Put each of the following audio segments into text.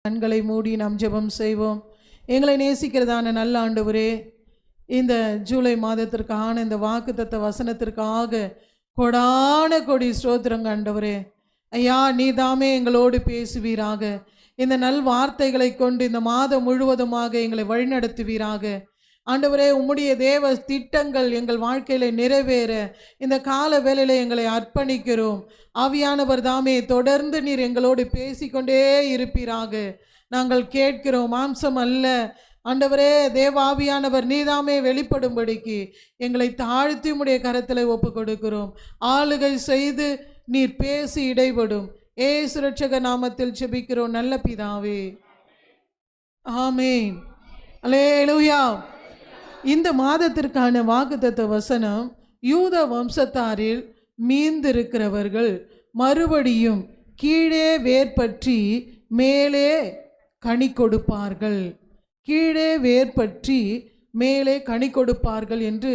கண்களை மூடி நாம் ஜெபம் செய்வோம். எங்களை நேசிக்கிறதான நல்ல ஆண்டவரே, இந்த ஜூலை மாதத்திற்கான இந்த வாக்குத்தத்த வசனத்திற்காக கொடான கொடி ஸ்தோத்திரங்க ஆண்டவரே. ஐயா, நீதாமே எங்களோடு பேசுவீராக. இந்த நல் வார்த்தைகளை கொண்டு இந்த மாதம் முழுவதுமாக எங்களை வழிநடத்துவீராக. ஆண்டவரே, உம்முடைய தேவ திட்டங்கள் எங்கள் வாழ்க்கையில் நிறைவேற இந்த கால வேளையில் எங்களை அர்ப்பணிக்கிறோம். ஆவியானவர் தாமே தொடர்ந்து நீர் எங்களோடு பேசிக்கொண்டே இருப்பீராக. நாங்கள் கேட்கிறோம், மாம்சம் அல்ல ஆண்டவரே. தேவாவியானவர் நீதாமே வெளிப்படும்படிக்கு எங்களை தாழ்த்தி உம்முடைய கரத்தில் ஒப்பு கொடுக்கிறோம். ஆளுகை செய்து நீர் பேசி இடைபடும். ஏசு இரட்சக நாமத்தில் ஜெபிக்கிறோம் நல்ல பிதாவே, ஆமென். அல்லேலூயா. இந்த மாதத்திற்கான வாக்குத்தத்த வசனம், யூத வம்சத்தாரில் மீந்திருக்கிறவர்கள் மறுபடியும் கீழே வேர்பற்றி மேலே கனி கொடுப்பார்கள். கீழே வேர்பற்றி மேலே கனி கொடுப்பார்கள் என்று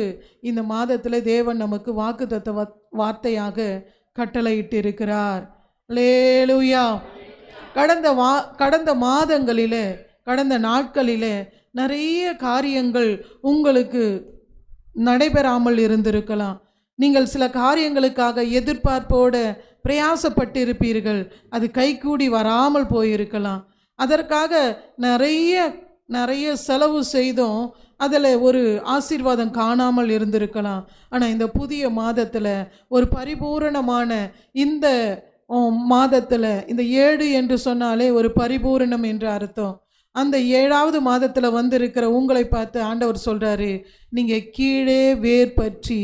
இந்த மாதத்தில் தேவன் நமக்கு வாக்குத்தத்த வார்த்தையாக கட்டளையிட்டிருக்கிறார். அல்லேலூயா. கடந்த மாதங்களிலே, கடந்த நாட்களிலே நிறைய காரியங்கள் உங்களுக்கு நடைபெறாமல் இருந்திருக்கலாம். நீங்கள் சில காரியங்களுக்காக எதிர்பார்ப்போடு பிரயாசப்பட்டிருப்பீர்கள். அது கைகூடி வராமல் போயிருக்கலாம். அதற்காக நிறைய செலவு செய்தும் அதில் ஒரு ஆசீர்வாதம் காணாமல் இருந்திருக்கலாம். ஆனால் இந்த புதிய மாதத்தில் ஒரு பரிபூரணமான இந்த மாதத்தில், இந்த 7 என்று சொன்னாலே ஒரு பரிபூரணம் என்று அர்த்தம். அந்த 7வது மாதத்தில் வந்திருக்கிற உங்களை பார்த்து ஆண்டவர் சொல்கிறாரு, நீங்கள் கீழே வேர் பற்றி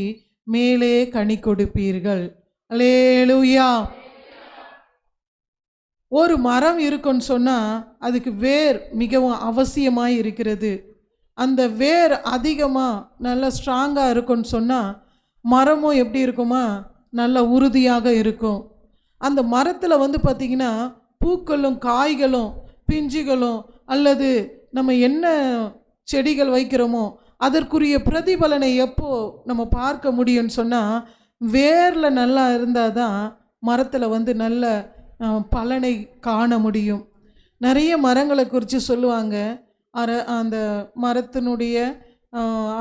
மேலே கனி கொடுப்பீர்கள். அல்லேலூயா. ஒரு மரம் இருக்குன்னு சொன்னால் அதுக்கு வேர் மிகவும் அவசியமாக இருக்கிறது. அந்த வேர் அதிகமாக நல்லா ஸ்ட்ராங்காக இருக்குன்னு சொன்னால் மரமும் எப்படி இருக்குமா, நல்லா உறுதியாக இருக்கும். அந்த மரத்தில் பார்த்திங்கன்னா பூக்களும் காய்களும் பிஞ்சுகளும் அல்லது நம்ம என்ன செடிகள் வைக்கிறோமோ அதற்குரிய பிரதிபலனை எப்போ நம்ம பார்க்க முடியும்னு சொன்னால், வேரில் நல்லா இருந்தால் தான் மரத்தில் நல்ல பலனை காண முடியும். நிறைய மரங்களை குறித்து சொல்லுவாங்க. அந்த மரத்தினுடைய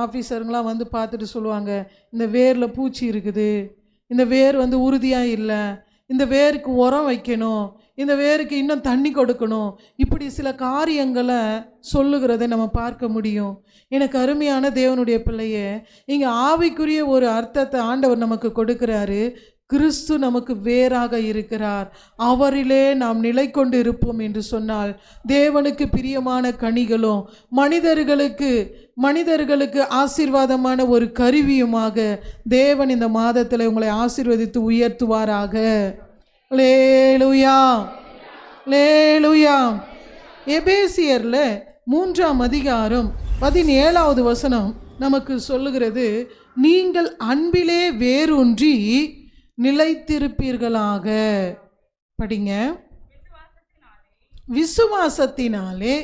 ஆஃபீஸருங்களாம் பார்த்துட்டு சொல்லுவாங்க, இந்த வேரில் பூச்சி இருக்குது, இந்த வேர் உறுதியாக இல்லை, இந்த வேருக்கு உரம் வைக்கணும், இந்த வேருக்கு இன்னும் தண்ணி கொடுக்கணும், இப்படி சில காரியங்களை சொல்லுகிறதை நம்ம பார்க்க முடியும். எனக்கு அருமையான தேவனுடைய பிள்ளையே, இங்கே ஆவிக்குரிய ஒரு அர்த்தத்தை ஆண்டவர் நமக்கு கொடுக்கிறாரு. கிறிஸ்து நமக்கு வேறாக இருக்கிறார், அவரிலே நாம் நிலை கொண்டு இருப்போம் என்று சொன்னால் தேவனுக்கு பிரியமான கனிகளும் மனிதர்களுக்கு ஆசீர்வாதமான ஒரு கருவியுமாக தேவன் இந்த மாதத்தில் உங்களை ஆசீர்வதித்து உயர்த்துவாராக. அல்லேலூயா, அல்லேலூயா. எபேசியரில் 3ஆம் அதிகாரம் 17வது வசனம் நமக்கு சொல்லுகிறது, நீங்கள் அன்பிலே வேரூன்றி நிலைத்திருப்பீர்களாக. படிங்க. விசுவாசத்தினாலே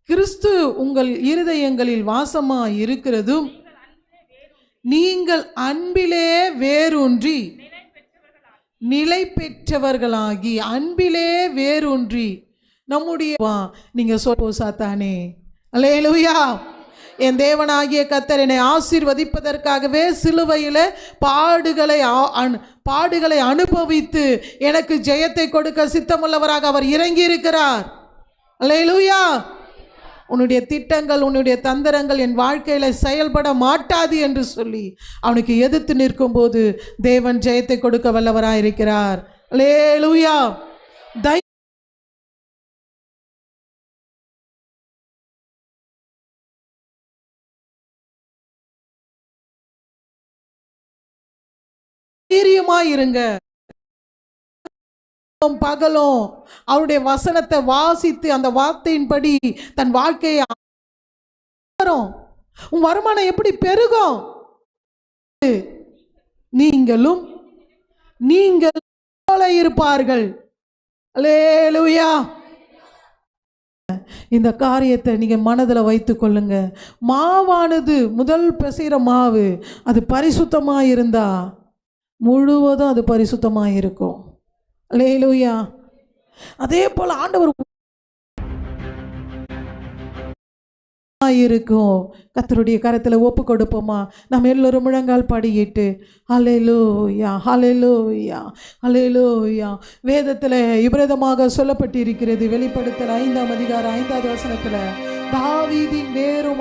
கிறிஸ்து உங்கள் இருதயங்களில் வாசமாய் இருக்கிறதும், நீங்கள் அன்பிலே வேரூன்றி நிலை பெற்றவர்களாகி. அன்பிலே வேரூன்றி நம்முடைய நீங்க சொல்ல சாத்தானே. அல்லேலூயா. என் தேவனாகிய கர்த்தர் என்னை ஆசீர்வதிப்பதற்காகவே சிலுவையில் பாடுகளை அனுபவித்து எனக்கு ஜெயத்தை கொடுக்க சித்தமுள்ளவராக அவர் இறங்கி இருக்கிறார். அல்லேலூயா. உன்னுடைய திட்டங்கள், உன்னுடைய தந்திரங்கள் என் வாழ்க்கையில் செயல்பட மாட்டாது என்று சொல்லி அவனுக்கு எதிர்த்து நிற்கும் போது தேவன் ஜெயத்தை கொடுக்க வல்லவராக இருக்கிறார். அல்லேலூயா. தைரியமாயிருங்க. பகலும் அவருடைய வசனத்தை வாசித்து அந்த வார்த்தையின்படி தன் வாழ்க்கையை உன் வருமானம் எப்படி பெருகும், நீங்கள் போல இருப்பார்கள். அல்லேலூயா. இந்த காரியத்தை நீங்க மனதில் வைத்துக் கொள்ளுங்க. மாவானது முதல் பிசைகிற மாவு அது பரிசுத்தமாக இருந்தா முழுவதும் அது பரிசுத்தமாக இருக்கும். அல்லேலூயா. அதே போல் ஆண்டவர் இருக்கும். கர்த்தருடைய கரத்தில் ஒப்பு கொடுப்போமா? நம்ம எல்லோரும் முழங்கால் படியிட்டு ஹல்லேலூயா ஹல்லேலூயா ஹல்லேலூயா. வேதத்தில் இவ்விதமாக சொல்லப்பட்டிருக்கிறது. வெளிப்படுத்தல் 5ஆம் அதிகாரம் 5வது வசனத்தில், தாவீதின் வேரும்